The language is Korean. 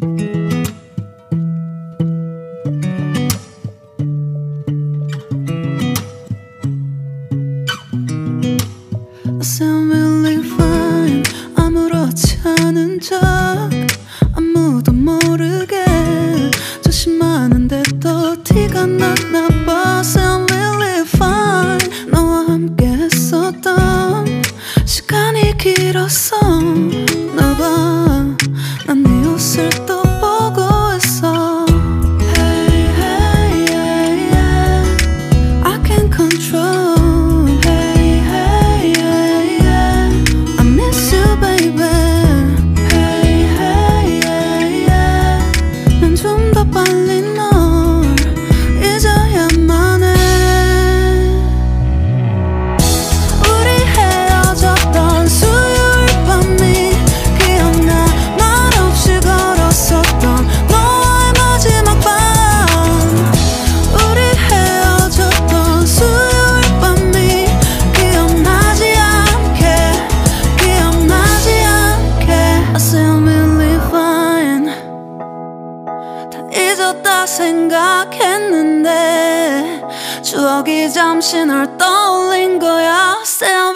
I sound really fine. 아무렇지 않은 척 아무도 모르게 조심하는데 또 티가 났나 봐. Sound really fine. 너와 함께 했었던 시간이 길었어. 나 봐, 난 네 옷을 또 보고 있어. Hey, hey, yeah, yeah. I can't control. 잊었다 생각했는데 추억이 잠시 널 떠올린 거야. Still